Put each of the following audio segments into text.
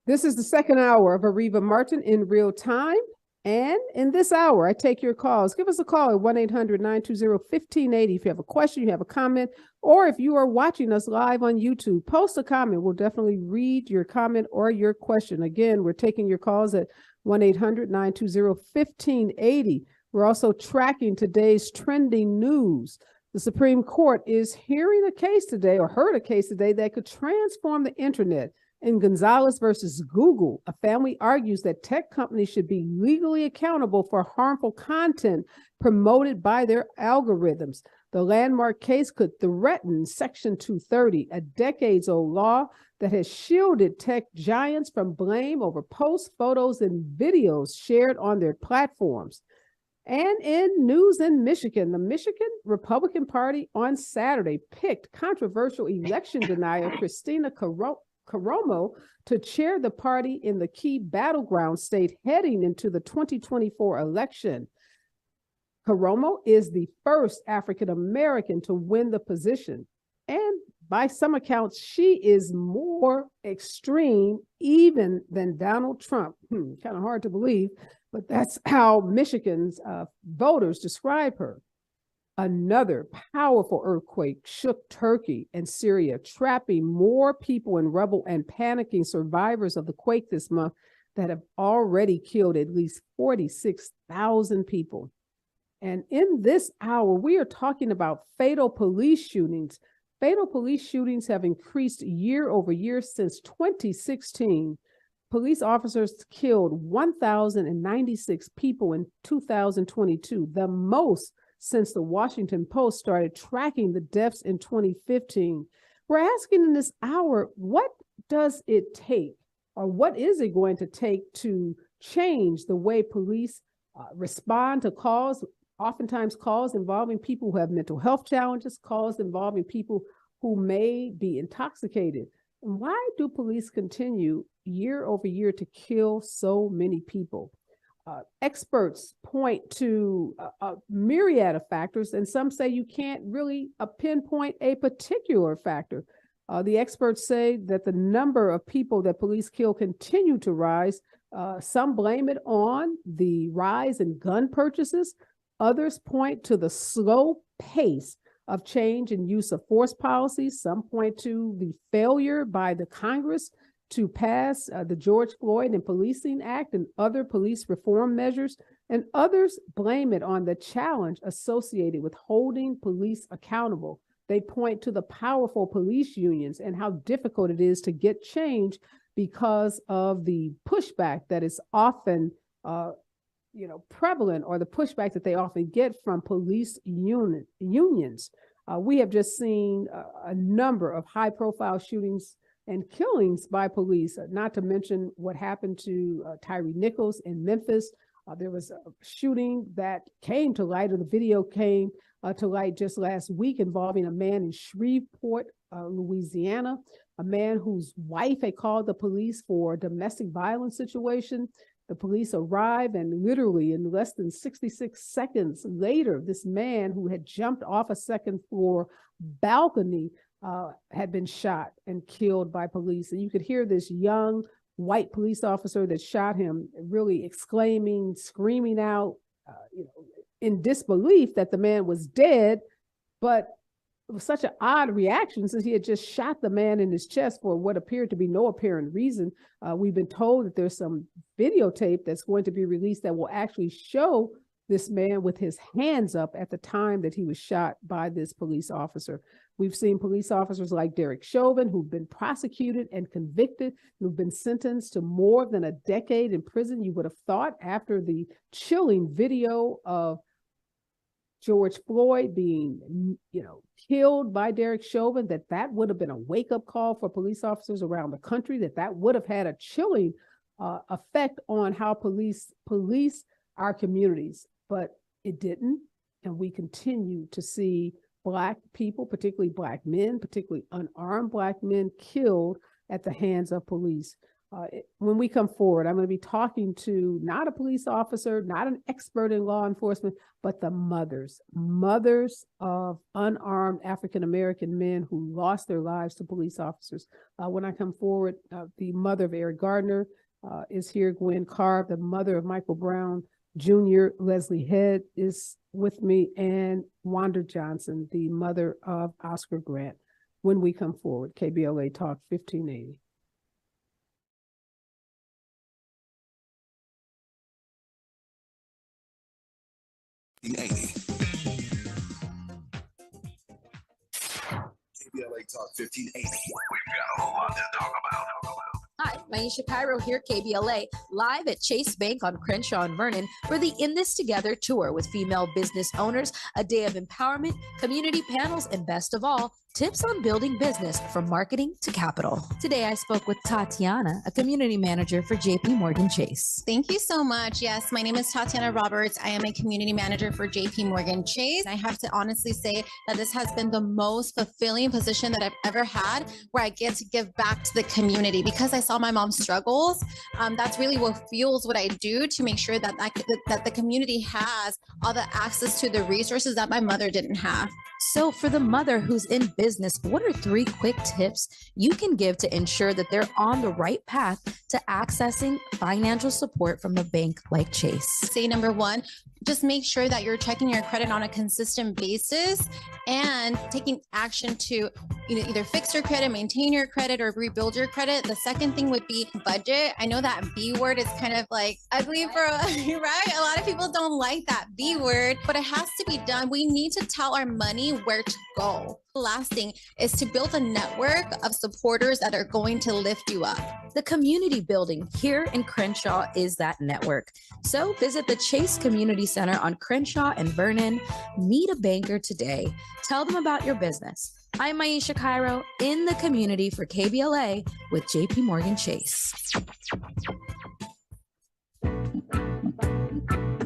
This is the second hour of Areva Martin in real time. And in this hour, I take your calls. Give us a call at 1-800-920-1580 if you have a question, you have a comment, or if you are watching us live on YouTube, post a comment. We'll definitely read your comment or your question. Again, we're taking your calls at 1-800-920-1580. We're also tracking today's trending news. The Supreme Court is hearing a case today, or heard a case today, that could transform the internet. In Gonzalez versus Google, a family argues that tech companies should be legally accountable for harmful content promoted by their algorithms. The landmark case could threaten Section 230, a decades-old law that has shielded tech giants from blame over posts, photos, and videos shared on their platforms. And in news in Michigan, the Michigan Republican Party on Saturday picked controversial election denier Christina Caramo to chair the party in the key battleground state heading into the 2024 election. Caramo is the first African-American to win the position. And by some accounts, she is more extreme even than Donald Trump. Kind of hard to believe, but that's how Michigan's voters describe her. Another powerful earthquake shook Turkey and Syria, trapping more people in rubble and panicking survivors of the quake this month that have already killed at least 46,000 people. And in this hour, we are talking about fatal police shootings. Fatal police shootings have increased year over year since 2016. Police officers killed 1,096 people in 2022, the most since the Washington Post started tracking the deaths in 2015. We're asking in this hour, what does it take, or what is it going to take to change the way police respond to calls, oftentimes calls involving people who have mental health challenges, calls involving people who may be intoxicated? And why do police continue year over year to kill so many people? Experts point to a myriad of factors, and some say you can't really pinpoint a particular factor. The experts say that the number of people that police kill continue to rise. Some blame it on the rise in gun purchases. Others point to the slow pace of change in use of force policies. Some point to the failure by the Congress to pass the George Floyd and Policing Act and other police reform measures, and others blame it on the challenge associated with holding police accountable. They point to the powerful police unions and how difficult it is to get change because of the pushback that is often prevalent, or the pushback that they often get from police unions. We have just seen a number of high-profile shootings and killings by police, not to mention what happened to Tyree Nichols in Memphis. There was a shooting that came to light, or the video came to light just last week, involving a man in Shreveport, Louisiana, a man whose wife had called the police for a domestic violence situation. The police arrived, and literally in less than 66 seconds later, this man who had jumped off a second floor balcony had been shot and killed by police. And you could hear this young white police officer that shot him really exclaiming, screaming out, in disbelief that the man was dead. But it was such an odd reaction, since he had just shot the man in his chest for what appeared to be no apparent reason. We've been told that there's some videotape that's going to be released that will actually show this man with his hands up at the time that he was shot by this police officer. We've seen police officers like Derek Chauvin, who've been prosecuted and convicted, who've been sentenced to more than a decade in prison. You would have thought, after the chilling video of George Floyd being, killed by Derek Chauvin, that would have been a wake-up call for police officers around the country, that would have had a chilling effect on how police police our communities. But it didn't, and we continue to see Black people, particularly Black men, particularly unarmed Black men, killed at the hands of police. When we come forward, I'm going to be talking to not a police officer, not an expert in law enforcement, but the mothers of unarmed African-American men who lost their lives to police officers. When I come forward, the mother of Eric Gardner is here, Gwen Carr, the mother of Michael Brown Jr., Leslie Head is with me, and Wanda Johnson, the mother of Oscar Grant. When we come forward, KBLA Talk 1580. KBLA Talk 1580. We've got a lot to talk about. Hi, Maisha Cairo here, KBLA, live at Chase Bank on Crenshaw and Vernon for the In This Together tour with female business owners, a day of empowerment, community panels, and best of all, tips on building business from marketing to capital. Today, I spoke with Tatiana, a community manager for JP Morgan Chase. Thank you so much. Yes, my name is Tatiana Roberts. I am a community manager for JP Morgan Chase. I have to honestly say that this has been the most fulfilling position that I've ever had, where I get to give back to the community because I saw my mom's struggles. That's really what fuels what I do to make sure that that the community has all the access to the resources that my mother didn't have. So for the mother who's in business, what are 3 quick tips you can give to ensure that they're on the right path to accessing financial support from a bank like Chase? Say number 1, just make sure that you're checking your credit on a consistent basis and taking action to either fix your credit, maintain your credit, or rebuild your credit. The second thing would be budget. I know that B word is kind of like ugly for, right? A lot of people don't like that B word, but it has to be done. We need to tell our money where to go. The last thing is to build a network of supporters that are going to lift you up. The community building here in Crenshaw is that network. So visit the Chase Community Center on Crenshaw and Vernon. Meet a banker today. Tell them about your business. I'm Maisha Cairo in the community for KBLA with JP Morgan Chase.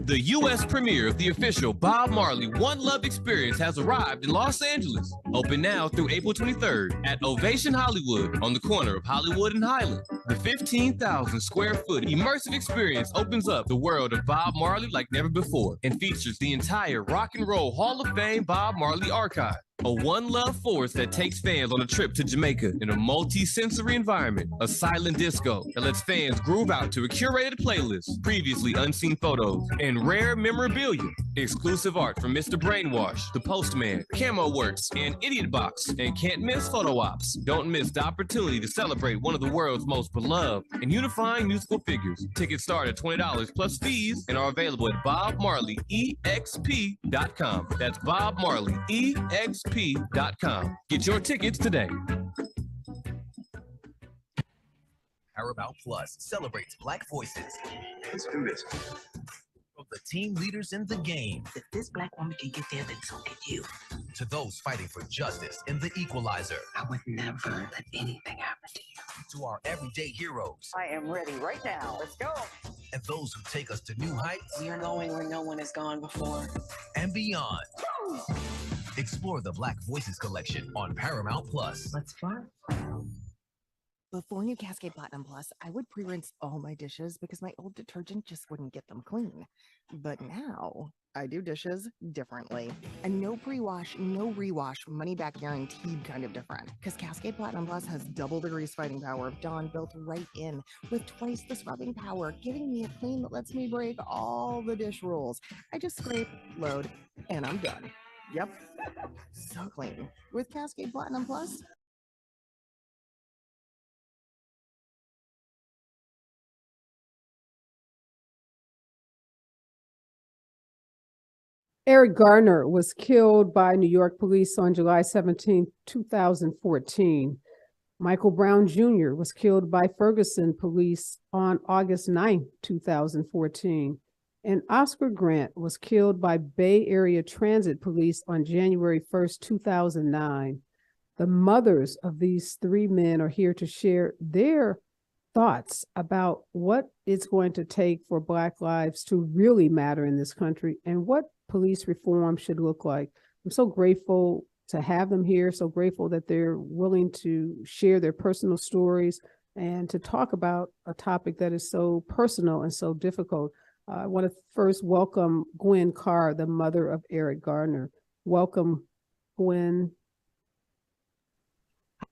The U.S. premiere of the official Bob Marley One Love Experience has arrived in Los Angeles. Open now through April 23rd at Ovation Hollywood on the corner of Hollywood and Highland. The 15,000 square foot immersive experience opens up the world of Bob Marley like never before and features the entire Rock and Roll Hall of Fame Bob Marley archive. A One Love force that takes fans on a trip to Jamaica in a multi-sensory environment. A silent disco that lets fans groove out to a curated playlist, previously unseen photos, and rare memorabilia. Exclusive art from Mr. Brainwash, The Postman, Camo Works, and Idiot Box. And can't miss photo ops. Don't miss the opportunity to celebrate one of the world's most beloved and unifying musical figures. Tickets start at $20 plus fees and are available at BobMarleyEXP.com. That's BobMarleyEXP.com. Get your tickets today. Paramount Plus celebrates Black voices. Let's do this. From the team leaders in the game. If this Black woman can get there, then so can you. To those fighting for justice in The Equalizer. I would never let anything happen to you. To our everyday heroes. I am ready right now. Let's go. And those who take us to new heights. We are going where no one has gone before. And beyond. Explore the Black Voices collection on Paramount Plus. Let's fly. Before new Cascade Platinum Plus, I would pre-rinse all my dishes because my old detergent just wouldn't get them clean. But now, I do dishes differently. And no pre-wash, no rewash, money-back guaranteed kind of different. Because Cascade Platinum Plus has double the grease-fighting power of Dawn built right in, with twice the scrubbing power, giving me a clean that lets me break all the dish rules. I just scrape, load, and I'm done. Yep, so clean. With Cascade Platinum Plus, Eric Garner was killed by New York police on July 17, 2014. Michael Brown Jr. was killed by Ferguson police on August 9, 2014. And Oscar Grant was killed by Bay Area Transit Police on January 1st, 2009. The mothers of these 3 men are here to share their thoughts about what it's going to take for Black lives to really matter in this country and what police reform should look like. I'm so grateful to have them here, so grateful that they're willing to share their personal stories and to talk about a topic that is so personal and so difficult. I want to first welcome Gwen Carr, the mother of Eric Garner. Welcome, Gwen.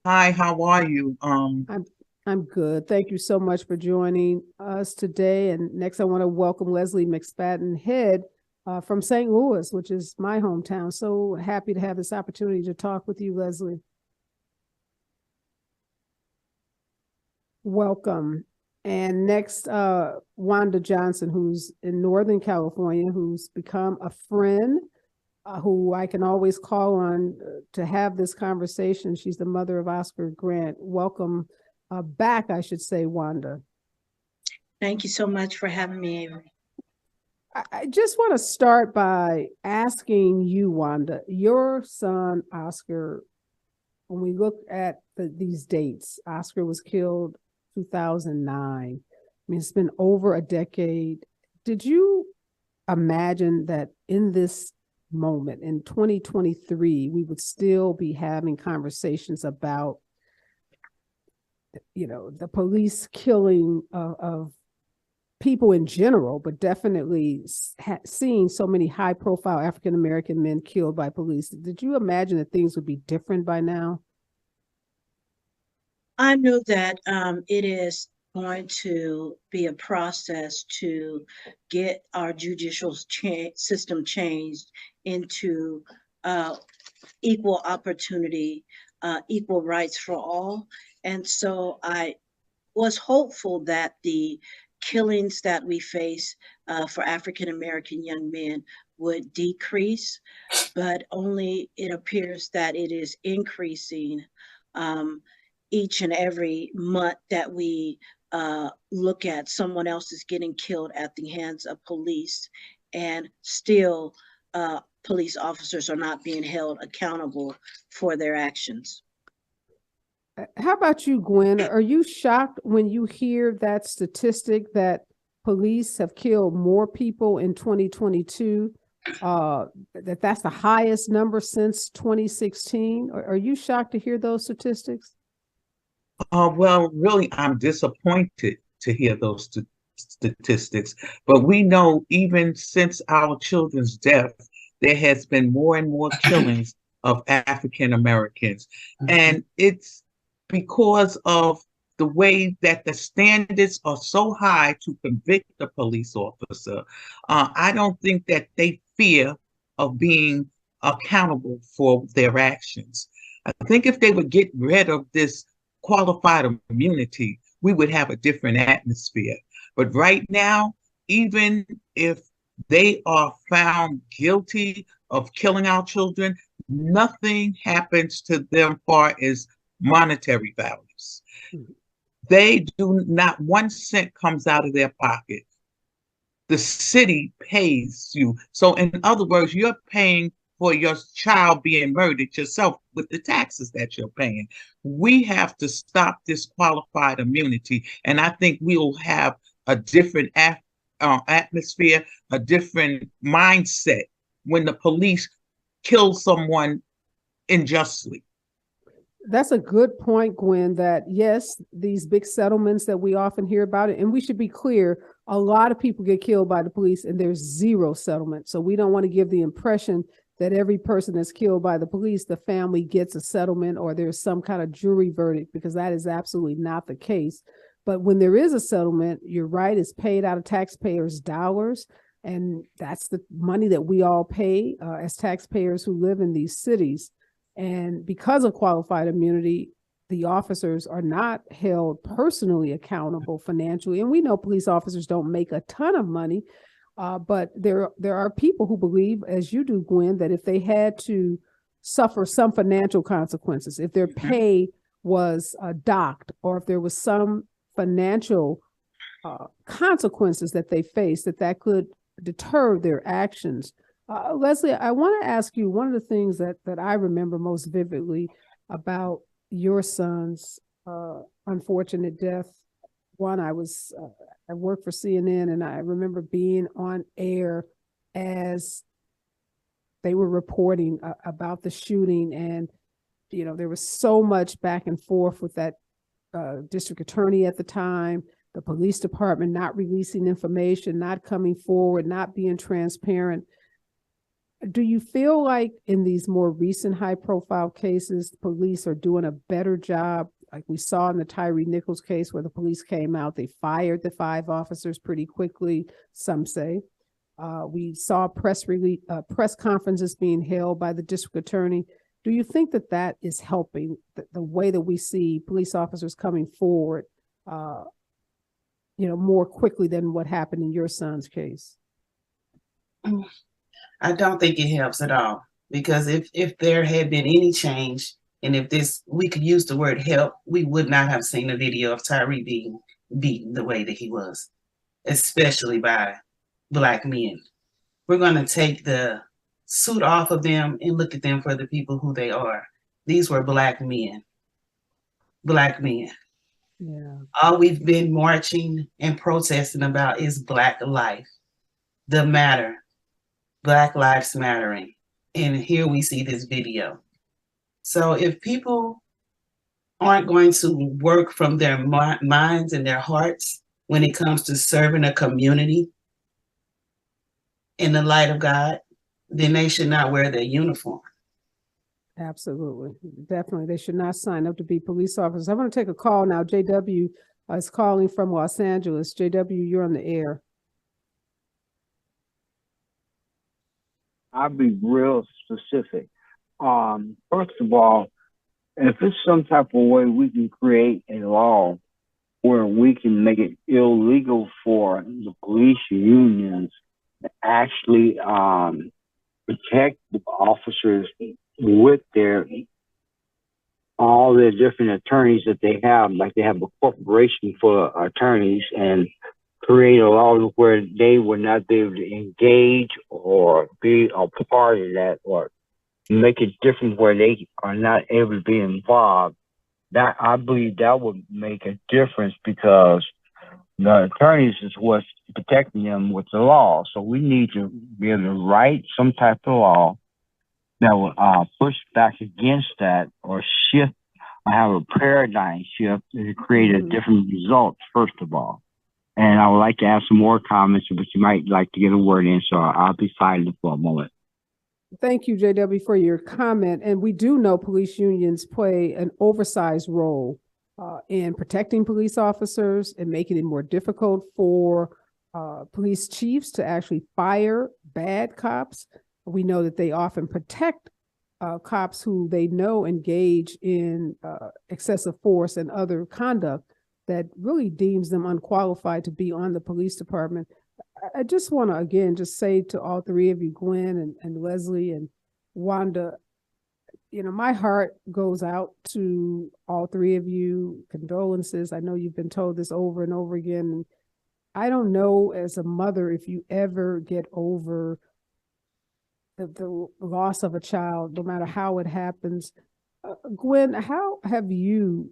Hi, how are you? I'm good. Thank you so much for joining us today. And next, I want to welcome Leslie McSpadden Head from St. Louis, which is my hometown. So happy to have this opportunity to talk with you, Leslie. Welcome. And next, Wanda Johnson, who's in Northern California, who's become a friend, who I can always call on to have this conversation. She's the mother of Oscar Grant. Welcome back, I should say, Wanda. Thank you so much for having me, Avery. I just want to start by asking you, Wanda, your son, Oscar, when we look at these dates, Oscar was killed 2009. I mean, it's been over a decade. Did you imagine that in this moment, in 2023, we would still be having conversations about, you know, the police killing of people in general, but definitely seeing so many high-profile African-American men killed by police? Did you imagine that things would be different by now? I know that it is going to be a process to get our judicial system changed into equal opportunity, equal rights for all. And so I was hopeful that the killings that we face for African-American young men would decrease, but only it appears that it is increasing each and every month that we look at someone else is getting killed at the hands of police, and still police officers are not being held accountable for their actions. How about you, Gwen? Are you shocked when you hear that statistic that police have killed more people in 2022? That's the highest number since 2016? Are you shocked to hear those statistics? Well, really, I'm disappointed to hear those statistics. But we know even since our children's death, there has been more and more killings of African Americans. And it's because of the way that the standards are so high to convict a police officer. I don't think that they fear of being accountable for their actions. I think if they would get rid of this qualified immunity, we would have a different atmosphere. But right now, even if they are found guilty of killing our children, nothing happens to them far as monetary values. They do not, 1 cent comes out of their pocket. The city pays you. So in other words, you're paying for your child being murdered yourself with the taxes that you're paying. We have to stop this qualified immunity. And I think we'll have a different atmosphere, a different mindset when the police kill someone unjustly. That's a good point, Gwen, that yes, these big settlements that we often hear about it, and we should be clear, a lot of people get killed by the police and there's zero settlement. So we don't want to give the impression that every person that's killed by the police, the family gets a settlement or there's some kind of jury verdict, because that is absolutely not the case. But when there is a settlement, you're right, it's paid out of taxpayers' dollars. And that's the money that we all pay as taxpayers who live in these cities. And because of qualified immunity, the officers are not held personally accountable financially. And we know police officers don't make a ton of money, but there are people who believe, as you do, Gwen, that if they had to suffer some financial consequences, if their pay was docked, or if there was some financial consequences that they face, that could deter their actions. Leslie, I want to ask you, one of the things that I remember most vividly about your son's unfortunate death. One, I worked for CNN, and I remember being on air as they were reporting about the shooting, and there was so much back and forth with that district attorney at the time, the police department not releasing information, not coming forward, not being transparent. Do you feel like in these more recent high-profile cases, police are doing a better job? Like we saw in the Tyree Nichols case where the police came out, they fired the 5 officers pretty quickly, some say. We saw press conferences being held by the district attorney. Do you think that that is helping the way that we see police officers coming forward, more quickly than what happened in your son's case? I don't think it helps at all, because if there had been any change, and if we could use the word help, we would not have seen a video of Tyree being beaten the way that he was, especially by Black men. We're going to take the suit off of them and look at them for the people who they are. These were Black men. Black men. Yeah. All we've been marching and protesting about is Black life, the matter, Black lives mattering. And here we see this video. So if people aren't going to work from their minds and their hearts when it comes to serving a community in the light of God, then they should not wear their uniform. Absolutely. Definitely. They should not sign up to be police officers. I'm going to take a call now. JW is calling from Los Angeles. JW, you're on the air. I'll be real specific. First of all, if it's some type of way we can create a law where we can make it illegal for the police unions to actually protect the officers with all their different attorneys that they have, like they have a corporation full of attorneys, and create a law where they would not be able to engage or be a part of that, or make it different where they are not able to be involved. That, I believe that would make a difference, because the attorneys is what's protecting them with the law. So we need to be able to write some type of law that will push back against that, or shift, or have a paradigm shift to create a different result, first of all. And I would like to add some more comments, but you might like to get a word in, so I'll be silent for a moment. Thank you, JW, for your comment. And we do know police unions play an oversized role in protecting police officers and making it more difficult for police chiefs to actually fire bad cops. We know that they often protect cops who they know engage in excessive force and other conduct that really deems them unqualified to be on the police department. I just want to, again, just say to all three of you, Gwen and Leslie and Wanda, my heart goes out to all three of you. Condolences. I know you've been told this over and over again. And I don't know, as a mother, if you ever get over the loss of a child, no matter how it happens. Gwen, how have you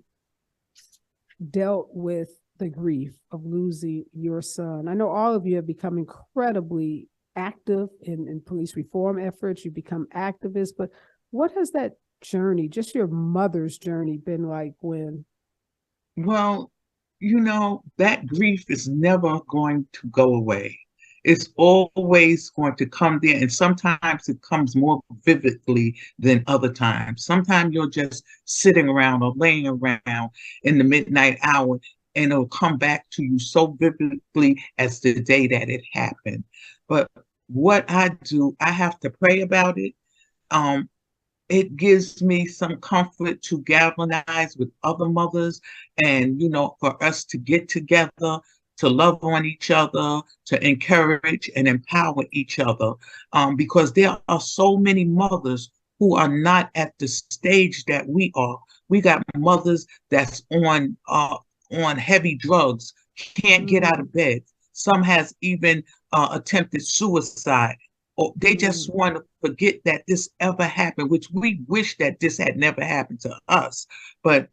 dealt with the grief of losing your son? I know all of you have become incredibly active in police reform efforts. You become activists, but what has that journey, just your mother's journey, been like, Gwen? Well, that grief is never going to go away. It's always going to come there, and sometimes it comes more vividly than other times. Sometimes you're just sitting around or laying around in the midnight hour, and it'll come back to you so vividly as the day that it happened. But what I do, I have to pray about it. It gives me some comfort to galvanize with other mothers, and, for us to get together, to love on each other, to encourage and empower each other, because there are so many mothers who are not at the stage that we are. We got mothers that's on heavy drugs, can't get out of bed. Some has even attempted suicide, or they just want to forget that this ever happened, which we wish that this had never happened to us. But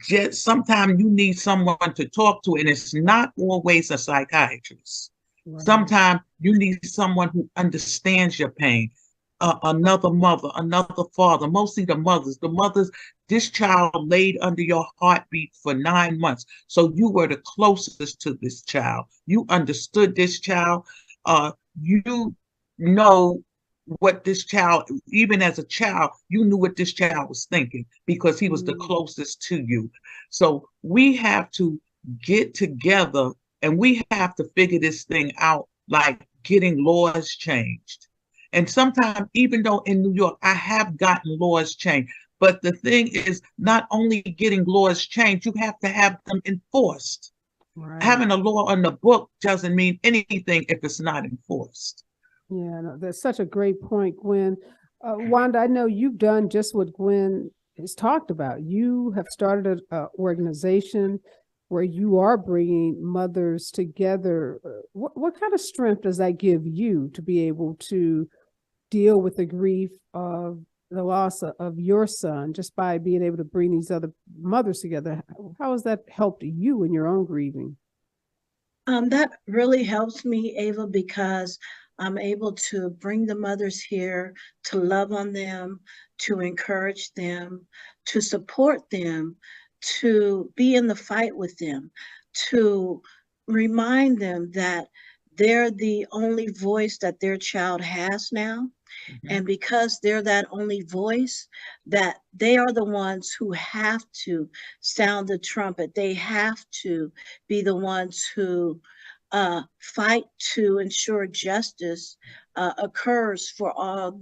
just sometimes you need someone to talk to, and it's not always a psychiatrist. Right. Sometimes you need someone who understands your pain. Another mother, another father, mostly the mothers This child laid under your heartbeat for 9 months. So you were the closest to this child. You understood this child. You know what this child, even as a child, you knew what this child was thinking because he was the closest to you. So we have to get together and we have to figure this thing out, like getting laws changed. And sometimes, even though in New York, I have gotten laws changed, but the thing is not only getting laws changed, you have to have them enforced. Right. Having a law on the book doesn't mean anything if it's not enforced. Yeah, no, that's such a great point, Gwen. Wanda, I know you've done just what Gwen has talked about. You have started an organization where you are bringing mothers together. What kind of strength does that give you to be able to deal with the grief of the loss of your son just by being able to bring these other mothers together? How has that helped you in your own grieving? That really helps me, Ava, because I'm able to bring the mothers here to love on them, to encourage them, to support them, to be in the fight with them, to remind them that they're the only voice that their child has now. And because they're that only voice, that they are the ones who have to sound the trumpet. They have to be the ones who fight to ensure justice occurs for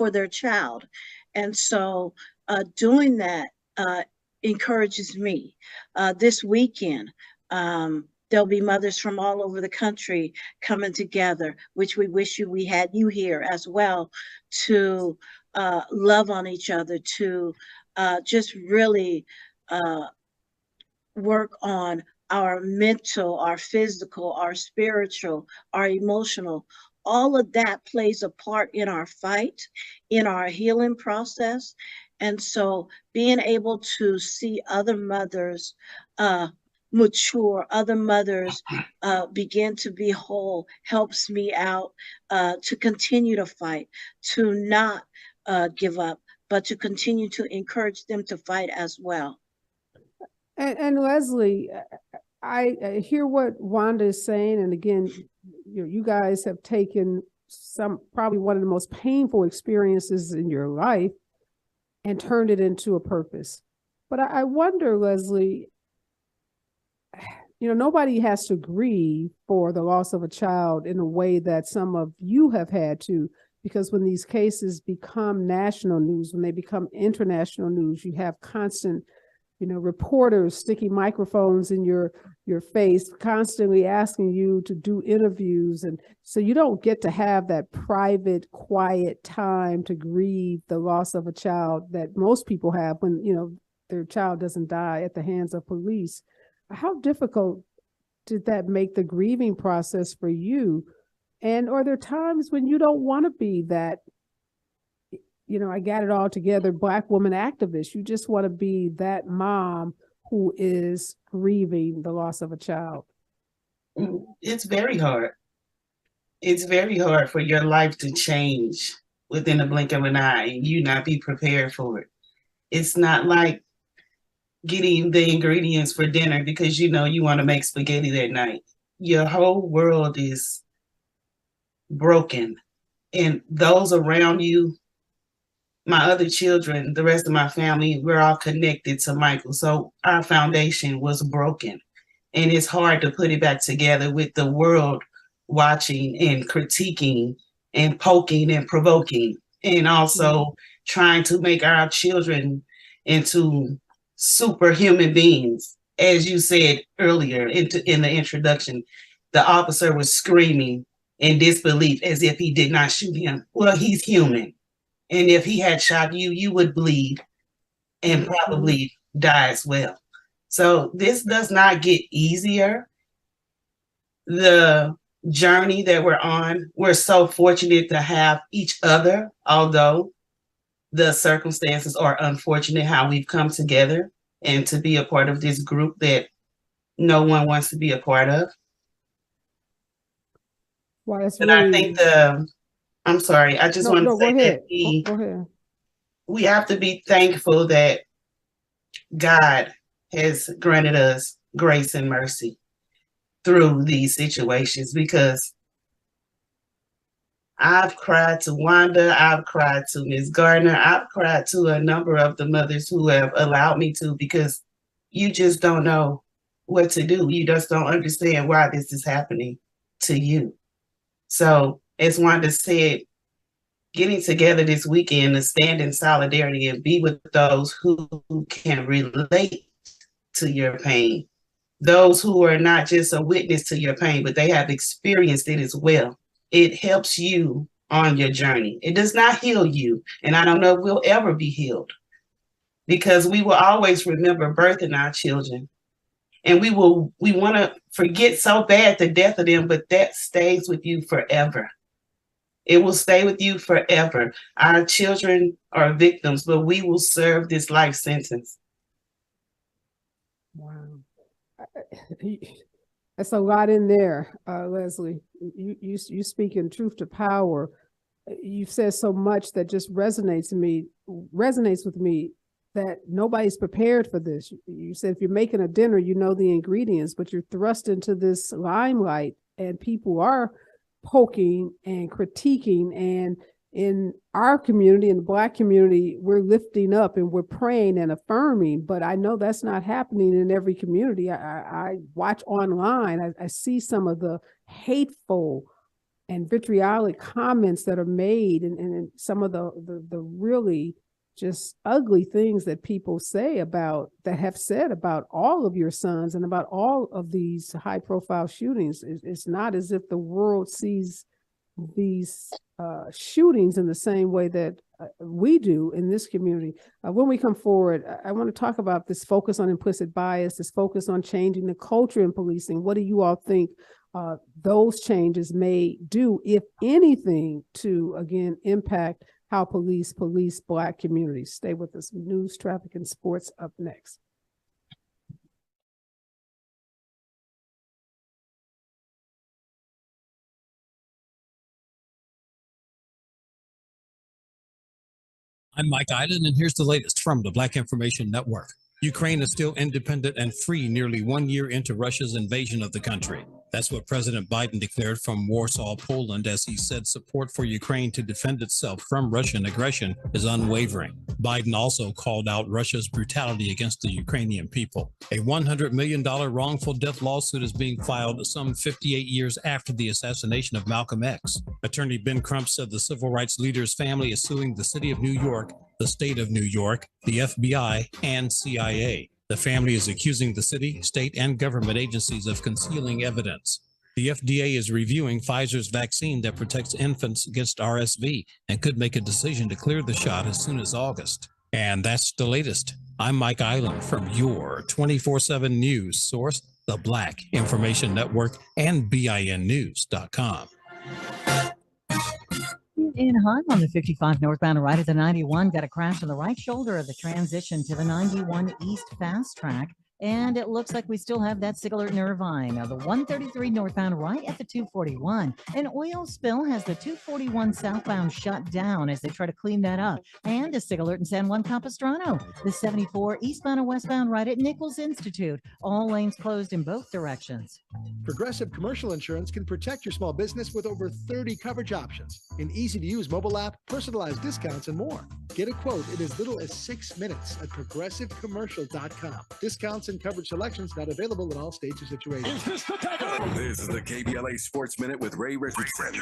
their child. And so doing that encourages me. This weekend, there'll be mothers from all over the country coming together, which we wish we had you here as well, to love on each other, to just really work on our mental, our physical, our spiritual, our emotional. All of that plays a part in our fight, in our healing process. And so being able to see other mothers mature, other mothers begin to be whole, helps me out to continue to fight, to not give up, but to continue to encourage them to fight as well. And Leslie, I hear what Wanda is saying, and again, you guys have taken probably one of the most painful experiences in your life and turned it into a purpose. But I wonder, Leslie, nobody has to grieve for the loss of a child in a way that some of you have had to, because when these cases become national news, when they become international news, you have constant reporters sticking microphones in your face, constantly asking you to do interviews. And so you don't get to have that private, quiet time to grieve the loss of a child that most people have when, their child doesn't die at the hands of police. How difficult did that make the grieving process for you? And are there times when you don't want to be that, I got it all together, Black woman activist? You just want to be that mom who is grieving the loss of a child. It's very hard. It's very hard for your life to change within a blink of an eye and you not be prepared for it. It's not like getting the ingredients for dinner because you want to make spaghetti that night. Your whole world is broken, and those around you, my other children, the rest of my family, we're all connected to Michael. So our foundation was broken, and it's hard to put it back together with the world watching and critiquing and poking and provoking, and also trying to make our children into superhuman beings. As you said earlier in the introduction, the officer was screaming in disbelief as if he did not shoot him. Well, he's human. And if he had shot you, you would bleed and probably die as well. So this does not get easier. The journey that we're on, we're so fortunate to have each other, although the circumstances are unfortunate how we've come together and to be a part of this group that no one wants to be a part of. Well, that's but really... I think I'm sorry, I just want to say that we have to be thankful that God has granted us grace and mercy through these situations, because I've cried to Wanda, I've cried to Ms. Gardner, I've cried to a number of the mothers who have allowed me to, because you just don't know what to do. You just don't understand why this is happening to you. So as Wanda said, getting together this weekend to stand in solidarity and be with those who can relate to your pain, those who are not just a witness to your pain, but they have experienced it as well. It helps you on your journey. It does not heal you. And I don't know if we'll ever be healed, because we will always remember birthing our children. And we want to forget so bad the death of them, but that stays with you forever. It will stay with you forever. Our children are victims, but we will serve this life sentence. Wow. That's a lot in there, Leslie. You speak in truth to power. You've said so much that just resonates with me, that nobody's prepared for this. You said if you're making a dinner, you know the ingredients, but you're thrust into this limelight and people are poking and critiquing. And in our community, in the Black community, we're lifting up and we're praying and affirming, but I know that's not happening in every community. I watch online, I see some of the hateful and vitriolic comments that are made, and some of the really just ugly things that people say about, that have said about all of your sons and about all of these high profile shootings. It's not as if the world sees these shootings in the same way that we do in this community. When we come forward, I want to talk about this focus on implicit bias, this focus on changing the culture in policing. What do you all think those changes may do, if anything, to, again, impact how police Black communities? Stay with us. News, traffic, and sports up next. I'm Mike Island, and here's the latest from the Black Information Network. Ukraine is still independent and free nearly 1 year into Russia's invasion of the country. That's what President Biden declared from Warsaw, Poland, as he said support for Ukraine to defend itself from Russian aggression is unwavering. Biden also called out Russia's brutality against the Ukrainian people. A $100 million wrongful death lawsuit is being filed some 58 years after the assassination of Malcolm X. Attorney Ben Crump said the civil rights leader's family is suing the city of New York, the state of New York, the FBI, and CIA. The family is accusing the city, state, and government agencies of concealing evidence. The FDA is reviewing Pfizer's vaccine that protects infants against RSV and could make a decision to clear the shot as soon as August. And that's the latest. I'm Mike Island from your 24/7 news source, the Black Information Network, and BINnews.com. In Anaheim on the 55 northbound right at the 91, got a crash on the right shoulder of the transition to the 91 East Fast Track. And it looks like we still have that SIG alert in Irvine. Now, the 133 northbound right at the 241. An oil spill has the 241 southbound shut down as they try to clean that up. And a SIG alert in San Juan Capistrano. The 74 eastbound and westbound right at Nichols Institute. All lanes closed in both directions. Progressive Commercial Insurance can protect your small business with over 30 coverage options, an easy-to-use mobile app, personalized discounts, and more. Get a quote in as little as 6 minutes at progressivecommercial.com. Discounts and coverage selections not available in all states or situations. This is the KBLA Sports Minute with Ray Richardson.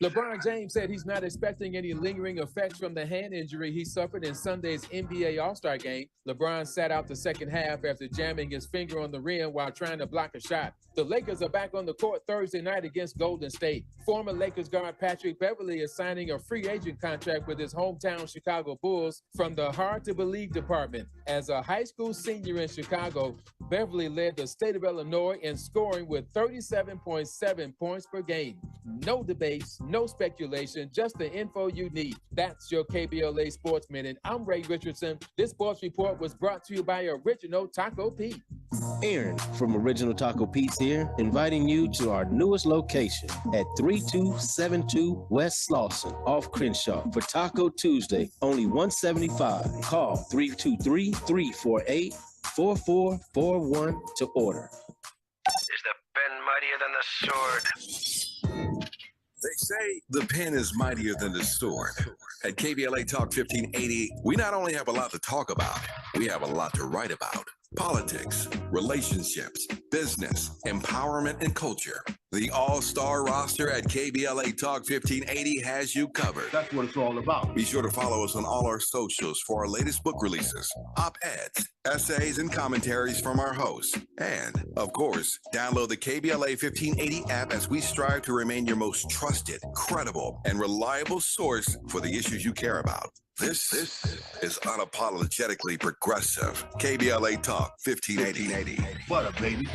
LeBron James said he's not expecting any lingering effects from the hand injury he suffered in Sunday's NBA All-Star game. LeBron sat out the second half after jamming his finger on the rim while trying to block a shot. The Lakers are back on the court Thursday night against Golden State. Former Lakers guard Patrick Beverley is signing a free agent contract with his hometown Chicago Bulls from the hard-to-believe department. As a high school senior in Chicago, Chicago, Beverly led the state of Illinois in scoring with 37.7 points per game. No debates, no speculation, just the info you need. That's your KBLA Sports Minute. I'm Ray Richardson. This sports report was brought to you by Original Taco Pete. Aaron from Original Taco Pete's here, inviting you to our newest location at 3272 West Slauson off Crenshaw for Taco Tuesday, only $175. Call 323-348-4441 to order. Is the pen mightier than the sword? They say the pen is mightier than the sword. At KBLA Talk 1580, we not only have a lot to talk about, we have a lot to write about. Politics, relationships, business, empowerment, and culture. The all-star roster at KBLA Talk 1580 has you covered. That's what it's all about. Be sure to follow us on all our socials for our latest book releases, op-eds, essays, and commentaries from our hosts. And, of course, download the KBLA 1580 app as we strive to remain your most trusted, credible, and reliable source for the issues you care about. This is unapologetically progressive. KBLA Talk 1580. What up, baby?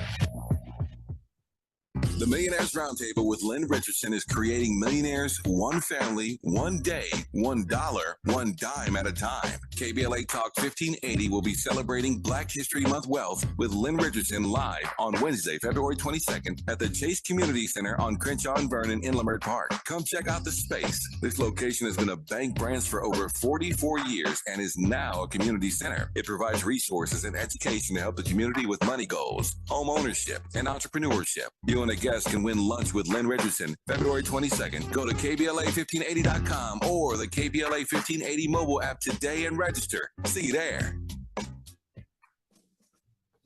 The Millionaires Roundtable with Lynn Richardson is creating millionaires one family, one day, $1, one dime at a time. KBLA Talk 1580 will be celebrating Black History Month Wealth with Lynn Richardson live on Wednesday, February 22nd at the Chase Community Center on Crenshaw and Vernon in Leimert Park. Come check out the space. This location has been a bank branch for over 44 years and is now a community center. It provides resources and education to help the community with money goals, home ownership, and entrepreneurship. You and a guest can win lunch with Lynn Richardson February 22nd. Go to KBLA1580.com or the KBLA 1580 mobile app today and register. See you there.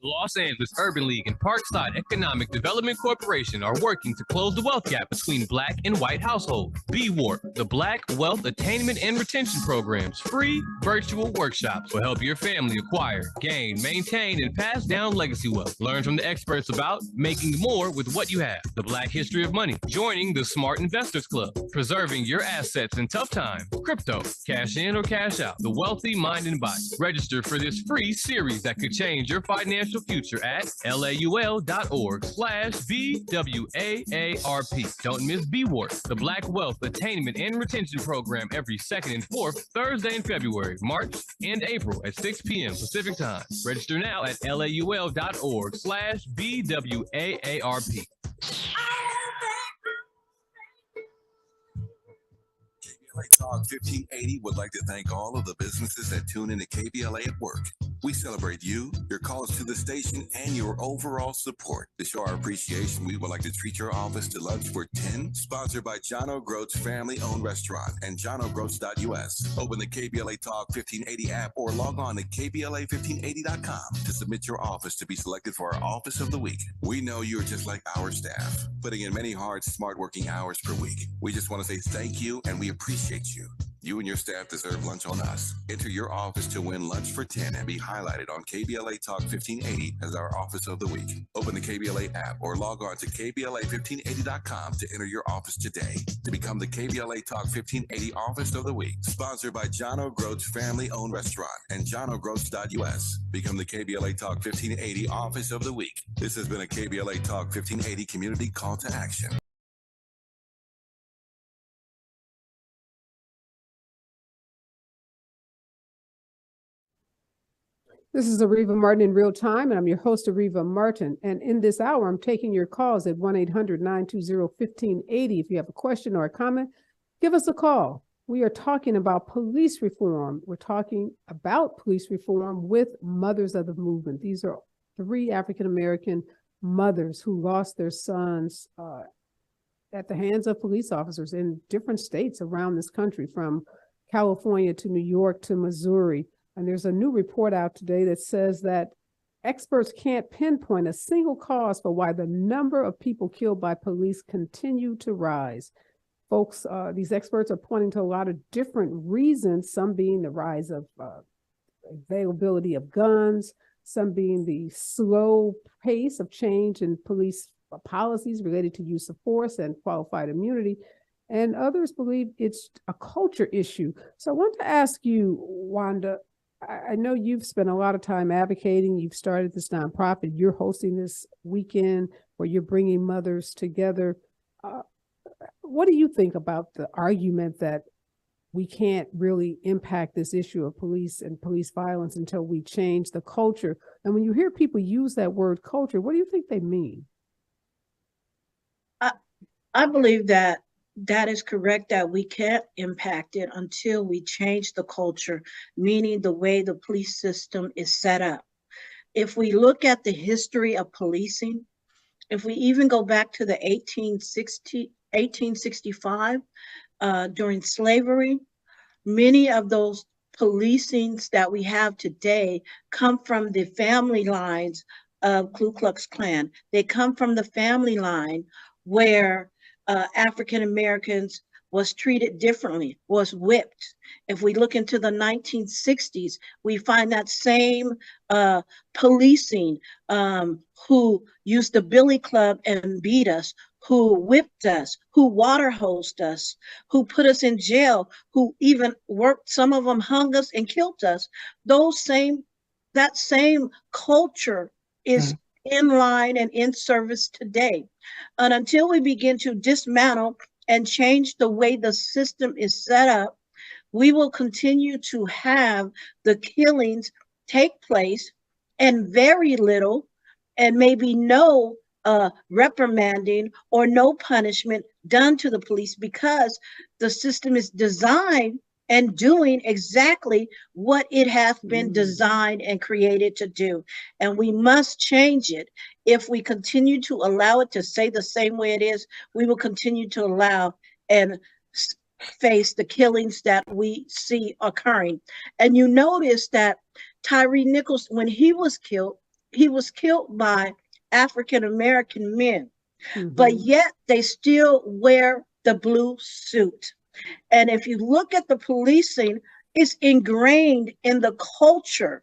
The Los Angeles Urban League and Parkside Economic Development Corporation are working to close the wealth gap between Black and white households. BWARP, the Black Wealth Attainment and Retention Program's free virtual workshops will help your family acquire, gain, maintain, and pass down legacy wealth. Learn from the experts about making more with what you have, the Black history of money, joining the Smart Investors Club, preserving your assets in tough times, crypto, cash in or cash out, the wealthy mind and body. Register for this free series that could change your financial future at laul.org/BWAARP. Don't miss BWARP, the Black Wealth Attainment and Retention Program, every second and fourth Thursday in February, March, and April at 6 p.m. Pacific Time. Register now at laul.org/BWAARP. KBLA Talk 1580 would like to thank all of the businesses that tune into KBLA at work. We celebrate you, your calls to the station, and your overall support. To show our appreciation, we would like to treat your office to lunch for 10, sponsored by John O'Groats family-owned restaurant and johnogroats.us. Open the KBLA Talk 1580 app or log on to KBLA1580.com to submit your office to be selected for our Office of the Week. We know you're just like our staff, putting in many hard, smart working hours per week. We just want to say thank you, and we appreciate you. You and your staff deserve lunch on us. Enter your office to win lunch for 10 and be highlighted on KBLA Talk 1580 as our Office of the Week. Open the KBLA app or log on to KBLA1580.com to enter your office today to become the KBLA Talk 1580 Office of the Week. Sponsored by John O'Groats family-owned restaurant and johnogroats.us. Become the KBLA Talk 1580 Office of the Week. This has been a KBLA Talk 1580 community call to action. This is Areva Martin in real time, and I'm your host, Areva Martin. And in this hour, I'm taking your calls at 1-800-920-1580. If you have a question or a comment, give us a call. We are talking about police reform. We're talking about police reform with Mothers of the Movement. These are 3 African-American mothers who lost their sons at the hands of police officers in different states around this country, from California to New York to Missouri. And there's a new report out today that says that experts can't pinpoint a single cause for why the number of people killed by police continue to rise. Folks, these experts are pointing to a lot of different reasons, some being the rise of availability of guns, some being the slow pace of change in police policies related to use of force and qualified immunity. And others believe it's a culture issue. So I want to ask you, Wanda, I know you've spent a lot of time advocating. You've started this nonprofit. You're hosting this weekend where you're bringing mothers together. What do you think about the argument that we can't really impact this issue of police and police violence until we change the culture? And when you hear people use that word culture, what do you think they mean? I believe that that is correct, that we can't impact it until we change the culture, meaning the way the police system is set up. If we look at the history of policing, if we even go back to the 1865, during slavery, many of those policings that we have today come from the family lines of Ku Klux Klan. They come from the family line where African Americans was treated differently, was whipped. If we look into the 1960s, we find that same policing, who used the billy club and beat us, who whipped us, who water hosed us, who put us in jail, who even worked, some of them hung us and killed us. That same culture is in line and in service today. And until we begin to dismantle and change the way the system is set up, we will continue to have the killings take place and very little and maybe no reprimanding or no punishment done to the police, because the system is designed and doing exactly what it has been designed and created to do. And we must change it. If we continue to allow it to stay the same way it is, we will continue to allow and face the killings that we see occurring. And you notice that Tyree Nichols, when he was killed by African American men, but yet they still wear the blue suit. And if you look at the policing, it's ingrained in the culture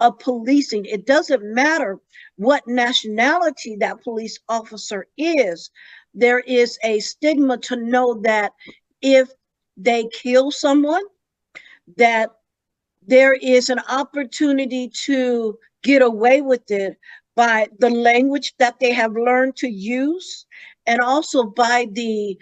of policing. It doesn't matter what nationality that police officer is. There is a stigma to know that if they kill someone, that there is an opportunity to get away with it by the language that they have learned to use, and also by the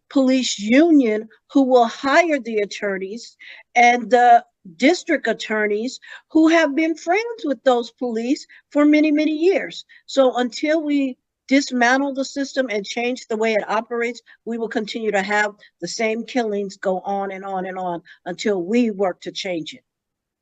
police union, who will hire the attorneys and the district attorneys who have been friends with those police for many, many years. So until we dismantle the system and change the way it operates, we will continue to have the same killings go on and on and on until we work to change it.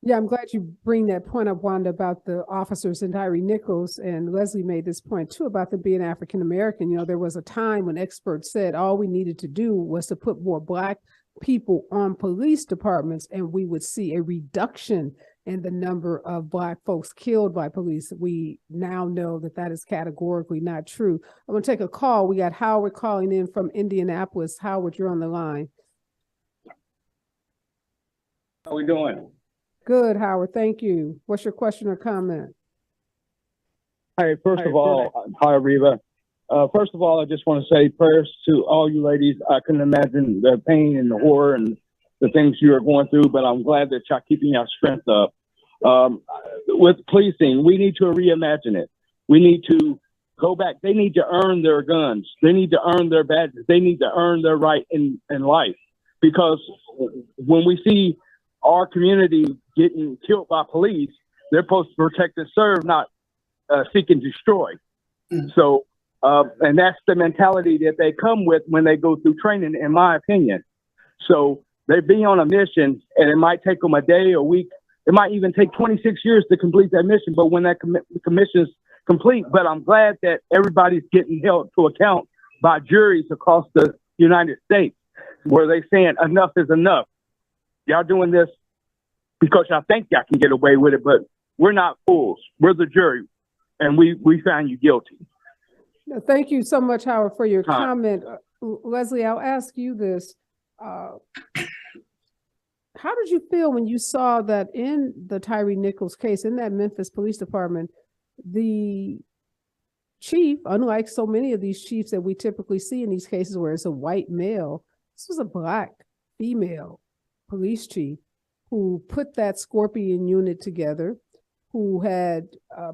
Yeah, I'm glad you bring that point up, Wanda, about the officers and Tyree Nichols, and Leslie made this point too about them being African American. You know, there was a time when experts said all we needed to do was to put more Black people on police departments and we would see a reduction in the number of Black folks killed by police. We now know that that is categorically not true. I'm going to take a call. We got Howard calling in from Indianapolis. Howard, you're on the line. How we doing? Good, Howard. Thank you. What's your question or comment? Hi, first of all, hi, Areva. First of all, I just want to say prayers to all you ladies. I couldn't imagine the pain and the horror and the things you are going through, but I'm glad that y'all keeping your strength up. With policing, we need to reimagine it. We need to go back. They need to earn their guns. They need to earn their badges. They need to earn their right in life. Because when we see our community getting killed by police, they're supposed to protect and serve, not seek and destroy. So, and that's the mentality that they come with when they go through training, in my opinion. So they be on a mission, and it might take them a day, a week. It might even take 26 years to complete that mission. But when that commission is complete, but I'm glad that everybody's getting held to account by juries across the United States, where they saying enough is enough. Y'all doing this because y'all think y'all can get away with it, but we're not fools. We're the jury, and we found you guilty. Thank you so much, Howard, for your comment. Leslie, I'll ask you this. How did you feel when you saw that in the Tyree Nichols case, in that Memphis Police Department, the chief, unlike so many of these chiefs that we typically see in these cases where it's a white male, this was a Black female police chief who put that Scorpion unit together, who had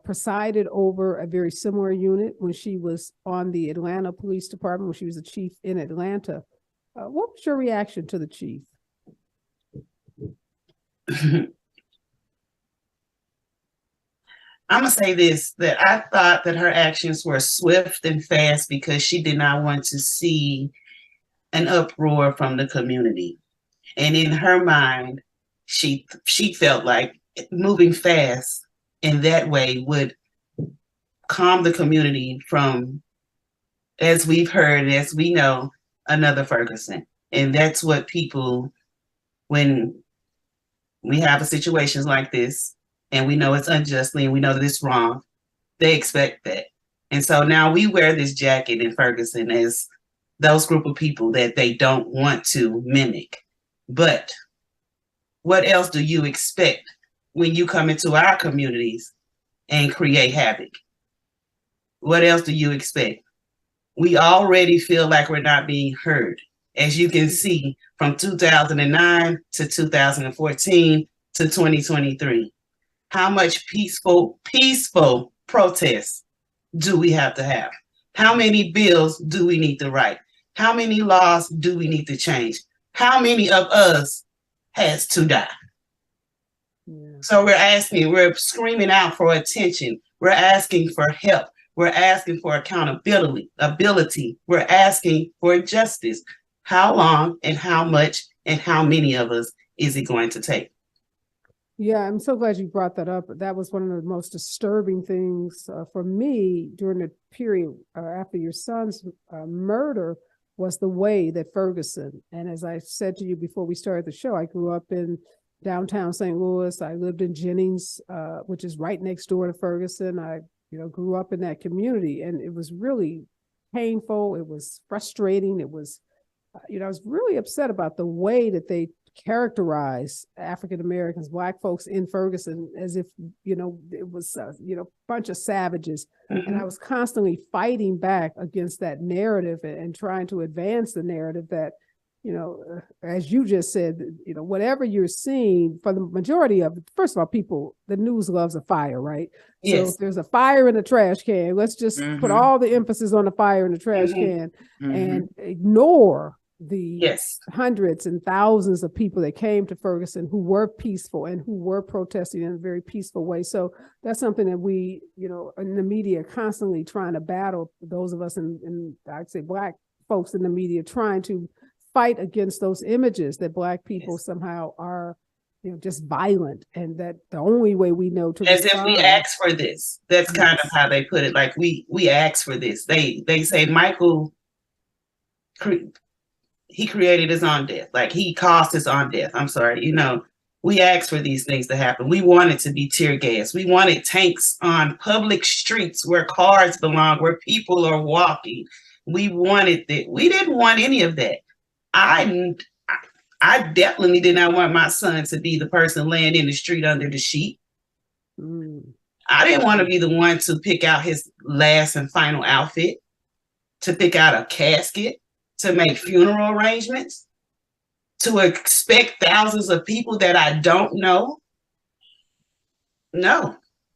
presided over a very similar unit when she was on the Atlanta Police Department, when she was a chief in Atlanta. What was your reaction to the chief? I'm gonna say this, that I thought that her actions were swift and fast because she did not want to see an uproar from the community. And in her mind, she felt like moving fast in that way would calm the community from, as we've heard, as we know, another Ferguson. And that's what people, when we have situations like this, and we know it's unjustly, and we know that it's wrong, they expect that. And so now we wear this jacket in Ferguson as those group of people that they don't want to mimic. But what else do you expect when you come into our communities and create havoc? What else do you expect? We already feel like we're not being heard. As you can see, from 2009 to 2014 to 2023. How much peaceful protests do we have to have? How many bills do we need to write? How many laws do we need to change? How many of us has to die? Yeah. So we're screaming out for attention. We're asking for help. We're asking for accountability. We're asking for justice. How long and how much and how many of us is it going to take? Yeah, I'm so glad you brought that up. That was one of the most disturbing things for me during the period after your son's murder, was the way that Ferguson, and as I said to you before we started the show, I grew up in downtown St. Louis. I lived in Jennings, which is right next door to Ferguson. I grew up in that community, and it was really painful. It was frustrating. It was, I was really upset about the way that they characterize African Americans, Black folks in Ferguson, as if, it was, a bunch of savages. Mm-hmm. And I was constantly fighting back against that narrative and trying to advance the narrative that, as you just said, whatever you're seeing, for the majority of, first of all, people, the news loves a fire, right? Yes. So if there's a fire in the trash can, let's just put all the emphasis on the fire in the trash can and ignore the hundreds and thousands of people that came to Ferguson who were peaceful and who were protesting in a very peaceful way. So that's something that we, in the media, constantly trying to battle, those of us in I'd say Black folks in the media, trying to fight against those images that Black people somehow are, just violent, and that the only way we know to as respond, if we ask for this. That's kind of how they put it. Like we ask for this. They say Michael, he created his own death. Like he caused his own death. I'm sorry. We asked for these things to happen. We wanted to be tear gas. We wanted tanks on public streets where cars belong, where people are walking. We wanted that. We didn't want any of that. I definitely did not want my son to be the person laying in the street under the sheet. I didn't want to be the one to pick out his last and final outfit, to pick out a casket, to make funeral arrangements, to expect thousands of people that I don't know. No,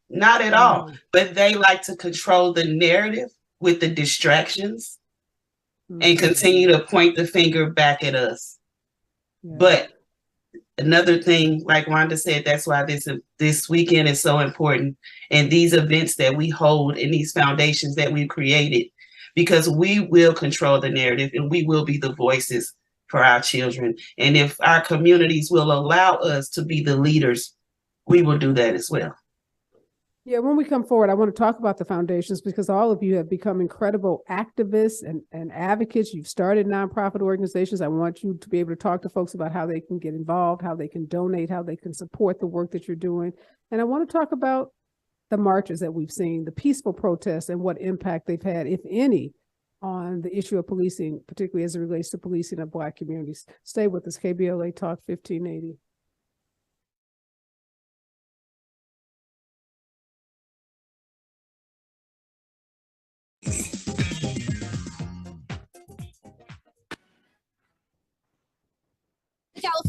not at all. But they like to control the narrative with the distractions and continue to point the finger back at us. Yeah. But another thing, like Wanda said, that's why this weekend is so important. And these events that we hold and these foundations that we've created, because we will control the narrative and we will be the voices for our children. And if our communities will allow us to be the leaders, we will do that as well. Yeah, when we come forward, I want to talk about the foundations, because all of you have become incredible activists and advocates. You've started nonprofit organizations. I want you to be able to talk to folks about how they can get involved, how they can donate, how they can support the work that you're doing. And I want to talk about the marches that we've seen, the peaceful protests, and what impact they've had, if any, on the issue of policing, particularly as it relates to policing of Black communities. Stay with us, KBLA Talk 1580.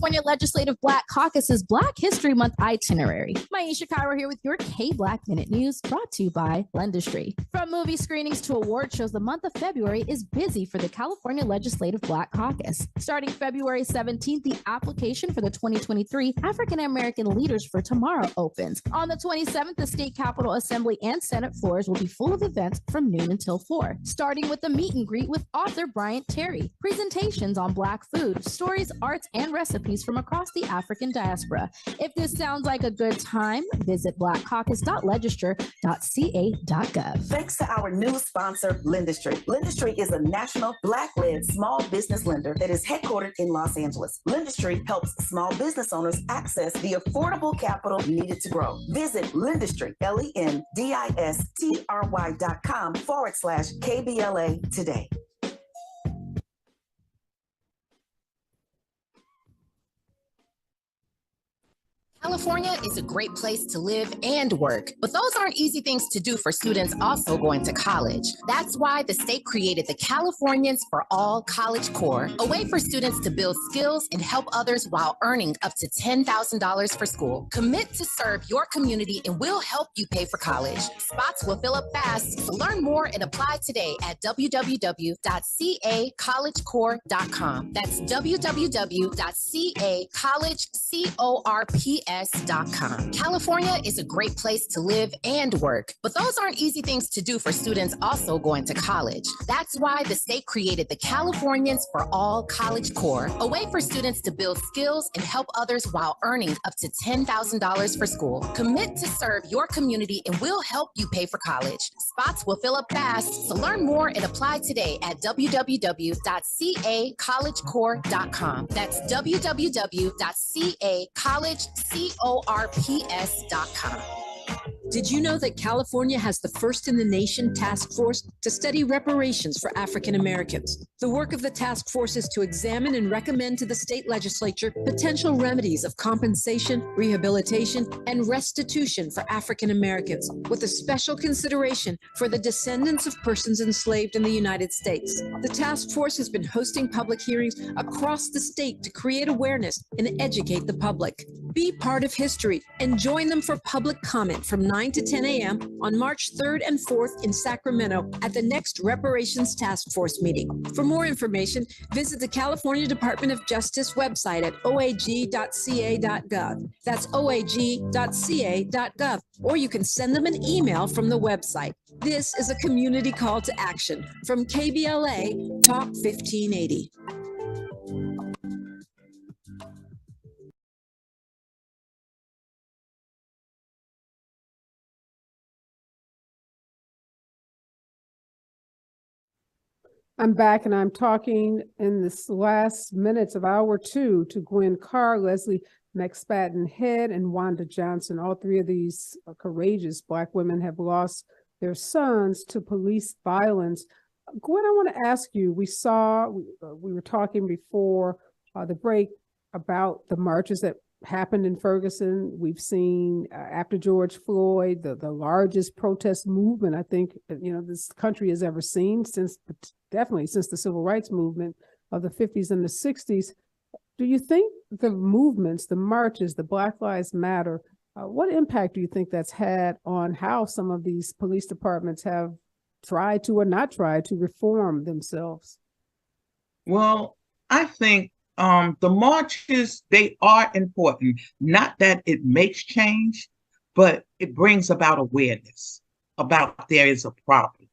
California Legislative Black Caucus's Black History Month itinerary. Maisha Cairo here with your K-Black Minute News, brought to you by Lendistry. From movie screenings to award shows, the month of February is busy for the California Legislative Black Caucus. Starting February 17th, the application for the 2023 African American Leaders for Tomorrow opens. On the 27th, the State Capitol Assembly and Senate floors will be full of events from noon until 4, starting with a meet and greet with author Bryant Terry, presentations on Black food, stories, arts, and recipes from across the African diaspora. If this sounds like a good time, visit blackcaucus.legislature.ca.gov. Thanks to our new sponsor, Lendistry. Lendistry is a national Black-led small business lender that is headquartered in Los Angeles. Lendistry helps small business owners access the affordable capital needed to grow. Visit Lendistry, LENDISTRY.com/KBLA today. California is a great place to live and work, but those aren't easy things to do for students also going to college. That's why the state created the Californians for All College Corps, a way for students to build skills and help others while earning up to $10,000 for school. Commit to serve your community and we'll help you pay for college. Spots will fill up fast, so learn more and apply today at www.cacollegecorps.com. That's www.cacollegecorps.com. California is a great place to live and work, but those aren't easy things to do for students also going to college. That's why the state created the Californians for All College Corps, a way for students to build skills and help others while earning up to $10,000 for school. Commit to serve your community and we'll help you pay for college. Spots will fill up fast, so learn more and apply today at www.cacollegecorps.com. That's www.cacollegecorps.com. Did you know that California has the first in the nation task force to study reparations for African Americans? The work of the task force is to examine and recommend to the state legislature potential remedies of compensation, rehabilitation, and restitution for African Americans, with a special consideration for the descendants of persons enslaved in the United States. The task force has been hosting public hearings across the state to create awareness and educate the public. Be part of history and join them for public comment from 9 to 10 a.m. on March 3rd and 4th in Sacramento at the next Reparations Task Force meeting. For more information, visit the California Department of Justice website at oag.ca.gov. That's oag.ca.gov. Or you can send them an email from the website. This is a community call to action from KBLA Talk 1580. I'm back and I'm talking in this last minutes of hour two to Gwen Carr, Leslie McSpadden Head, and Wanda Johnson. All three of these courageous Black women have lost their sons to police violence. Gwen, I want to ask you, we were talking before the break about the marches that happened in Ferguson. We've seen after George Floyd, the largest protest movement I think this country has ever seen definitely since the civil rights movement of the 50s and the 60s. Do you think the movements, the marches, the Black Lives Matter, what impact do you think that's had on how some of these police departments have tried to or not tried to reform themselves? Well, I think the marches, they are important. Not that it makes change, but it brings about awareness about there is a problem.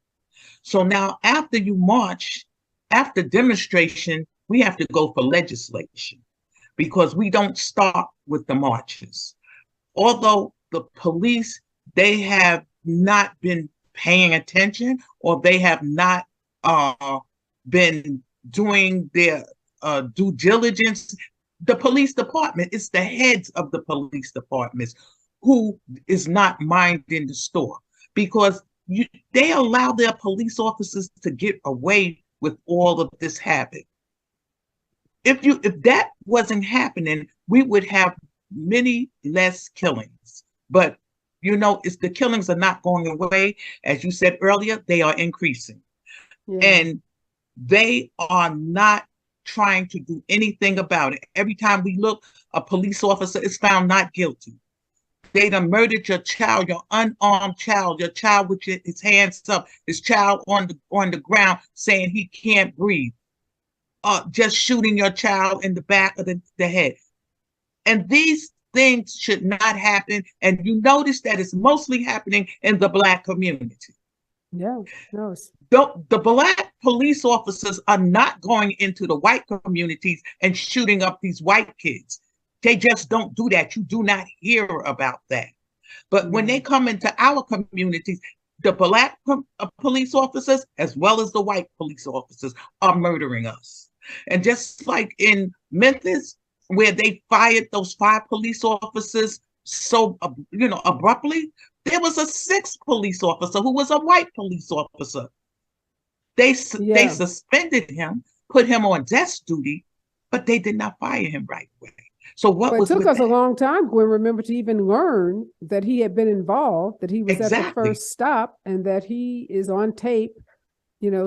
So now after you march, after demonstration, we have to go for legislation because we don't start with the marches. Although the police, they have not been paying attention or they have not been doing their due diligence. The police department, it's the heads of the police departments who is not minding the store because they allow their police officers to get away with all of this habit. If that wasn't happening, we would have many less killings. But it's the killings are not going away. As you said earlier, they are increasing. Yeah. And they are not trying to do anything about it. Every time we look, a police officer is found not guilty. They done murdered your child, your unarmed child, your child with his hands up, his child on the ground saying he can't breathe. Just shooting your child in the back of the head. And these things should not happen. And you notice that it's mostly happening in the Black community. Yeah, no. The Black police officers are not going into the white communities and shooting up these white kids. They just don't do that. You do not hear about that. But when they come into our communities, the Black police officers, as well as the white police officers, are murdering us. And just like in Memphis, where they fired those 5 police officers so, abruptly, there was a 6th police officer who was a white police officer. They suspended him, put him on desk duty, but they did not fire him right away. So it took us a long time, Gwen, remember, to even learn that he had been involved, that he was at the first stop, and that he is on tape,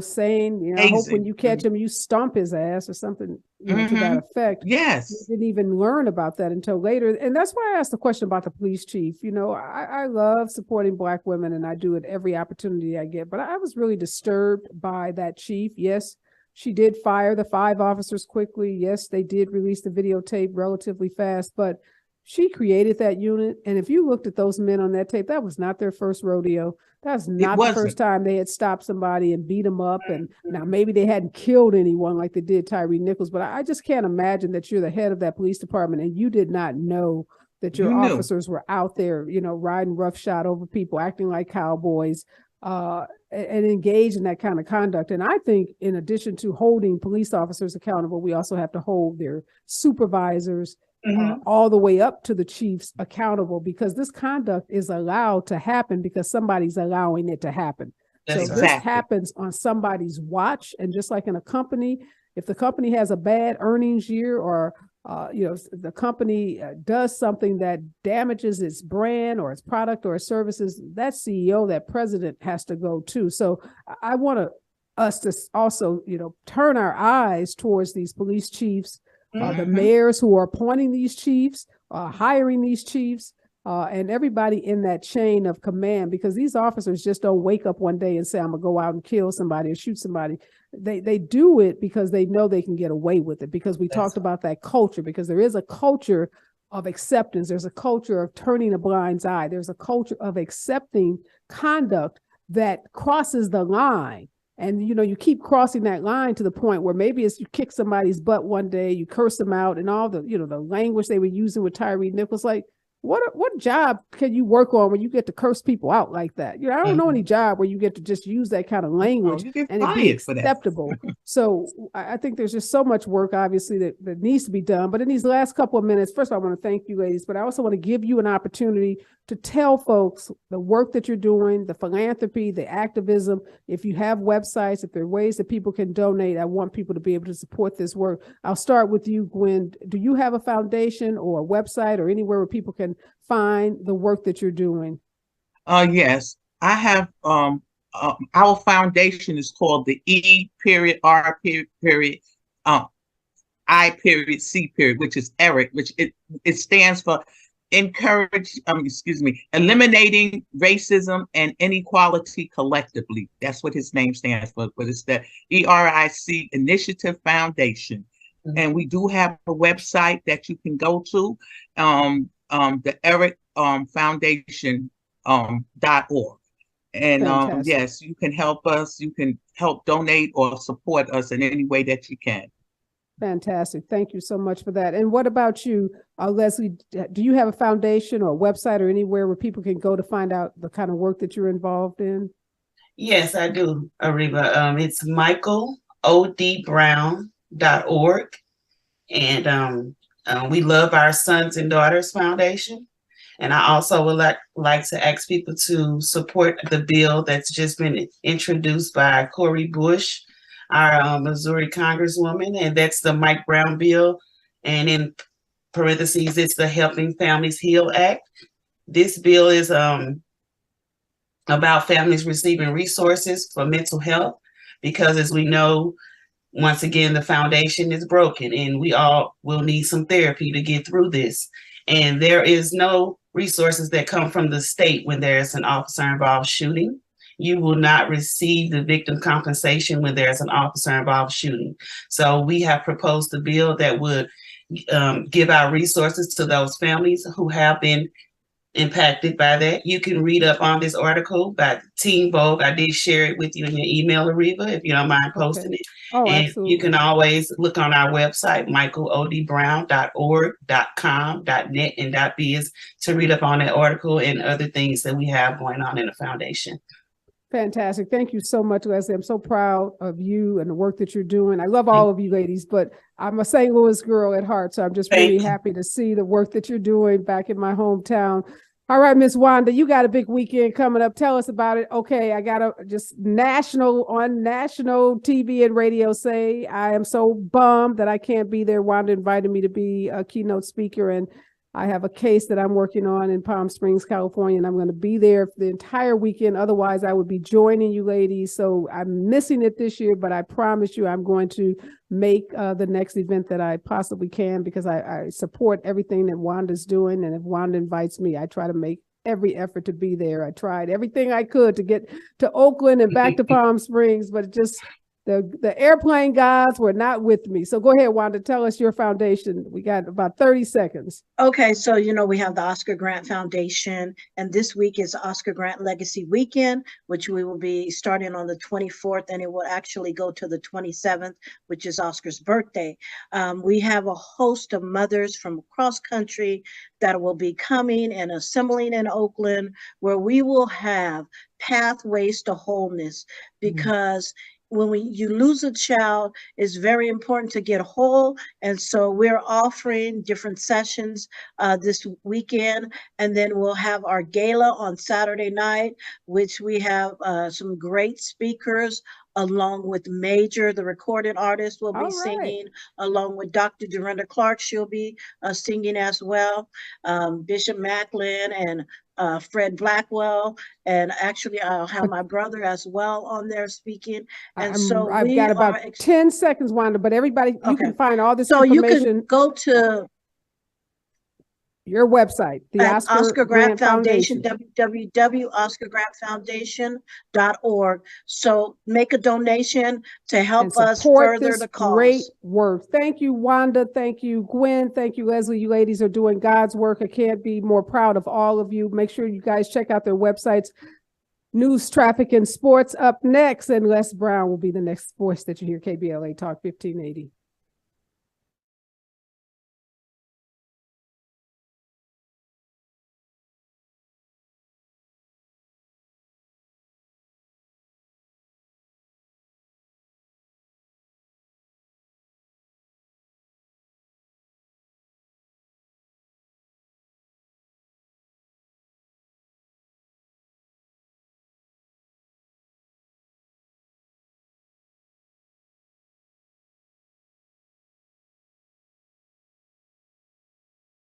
saying, I hope when you catch him, you stomp his ass or something to that effect. Yes. We didn't even learn about that until later. And that's why I asked the question about the police chief. I love supporting Black women, and I do it every opportunity I get. But I was really disturbed by that chief. Yes, she did fire the 5 officers quickly. Yes, they did release the videotape relatively fast, but she created that unit. And if you looked at those men on that tape, that was not their first rodeo. That's not the first time they had stopped somebody and beat them up. And now maybe they hadn't killed anyone like they did Tyree Nichols, but I just can't imagine that you're the head of that police department and you did not know that your officers were out there, riding roughshod over people, acting like cowboys, and engage in that kind of conduct. And I think in addition to holding police officers accountable, we also have to hold their supervisors all the way up to the chiefs accountable, because this conduct is allowed to happen because somebody's allowing it to happen. So this happens on somebody's watch. And just like in a company, if the company has a bad earnings year or the company does something that damages its brand or its product or its services, that CEO, that president has to go too. So I want us to also, turn our eyes towards these police chiefs, the mayors who are appointing these chiefs, hiring these chiefs, and everybody in that chain of command, because these officers just don't wake up one day and say, I'm gonna go out and kill somebody or shoot somebody. They do it because they know they can get away with it, because we talked about that culture, because there is a culture of acceptance. There's a culture of turning a blind eye. There's a culture of accepting conduct that crosses the line. And, you keep crossing that line to the point where maybe it's you kick somebody's butt one day, you curse them out, and all the, the language they were using with Tyree Nichols, like, what job can you work on when you get to curse people out like that? I don't know any job where you get to just use that kind of language and it be acceptable. So I think there's just so much work, obviously, that needs to be done. But in these last couple of minutes, first of all, I want to thank you, ladies, but I also want to give you an opportunity to tell folks the work that you're doing, the philanthropy, the activism. If you have websites, if there are ways that people can donate, I want people to be able to support this work. I'll start with you, Gwen. Do you have a foundation or a website or anywhere where people can find the work that you're doing? Yes, I have. Our foundation is called the E.R.I.C. which is ERIC, which it stands for Eliminating Racism and Inequality Collectively. That's what his name stands for, but it's the ERIC Initiative Foundation. And we do have a website that you can go to, the ERIC Foundation.org. And yes, you can help us. You can help donate or support us in any way that you can. Fantastic. Thank you so much for that. And what about you, Leslie? Do you have a foundation or a website or anywhere where people can go to find out the kind of work that you're involved in? Yes, I do, Areva. It's michaelodbrown.org. And we love our Sons and Daughters Foundation. And I also would like to ask people to support the bill that's just been introduced by Cori Bush, our Missouri Congresswoman, and that's the Mike Brown bill. And in parentheses, it's the Helping Families Heal Act. This bill is about families receiving resources for mental health, because as we know, once again, the foundation is broken and we all will need some therapy to get through this. And there is no resources that come from the state when there's an officer involved shooting. You will not receive the victim compensation when there's an officer involved shooting. So we have proposed a bill that would give out resources to those families who have been impacted by that. You can read up on this article by Teen Vogue. I did share it with you in your email, Areva, if you don't mind posting it. Oh, and absolutely. You can always look on our website, michaelodbrown.org.com, .net, and .biz to read up on that article and other things that we have going on in the foundation. Fantastic. Thank you so much, Leslie. I'm so proud of you and the work that you're doing. I love all of you ladies, but I'm a St. Louis girl at heart, so I'm just really happy to see the work that you're doing back in my hometown. All right, Miss Wanda, you got a big weekend coming up. Tell us about it. Okay, I got to just on national TV and radio say I am so bummed that I can't be there. Wanda invited me to be a keynote speaker, and I have a case that I'm working on in Palm Springs, California, and I'm going to be there for the entire weekend. Otherwise, I would be joining you ladies. So I'm missing it this year, but I promise you I'm going to make the next event that I possibly can, because I support everything that Wanda's doing. And if Wanda invites me, I try to make every effort to be there. I tried everything I could to get to Oakland and back to Palm Springs, but just the airplane gods were not with me. So go ahead, Wanda, tell us your foundation. We got about 30 seconds. Okay, so we have the Oscar Grant Foundation, and this week is Oscar Grant Legacy Weekend, which we will be starting on the 24th, and it will actually go to the 27th, which is Oscar's birthday. We have a host of mothers from across country that will be coming and assembling in Oakland, where we will have pathways to wholeness, because when you lose a child, it's very important to get whole. And so we're offering different sessions this weekend. And then we'll have our gala on Saturday night, which we have some great speakers, along with Major, the recorded artist, will be singing, along with Dr. Dorinda Clark. She'll be singing as well. Bishop Macklin and Fred Blackwell, and actually I'll have my brother as well on there speaking. And I've got about 10 seconds, Wanda, but everybody, you can find all this information. So you can go to your website, the Oscar Grant Foundation, www.oscargrantfoundation.org. So make a donation to help us further the cause. Great work. Thank you, Wanda. Thank you, Gwen. Thank you, Leslie. You ladies are doing God's work. I can't be more proud of all of you. Make sure you guys check out their websites. News, traffic, and sports up next. And Les Brown will be the next voice that you hear. KBLA Talk 1580.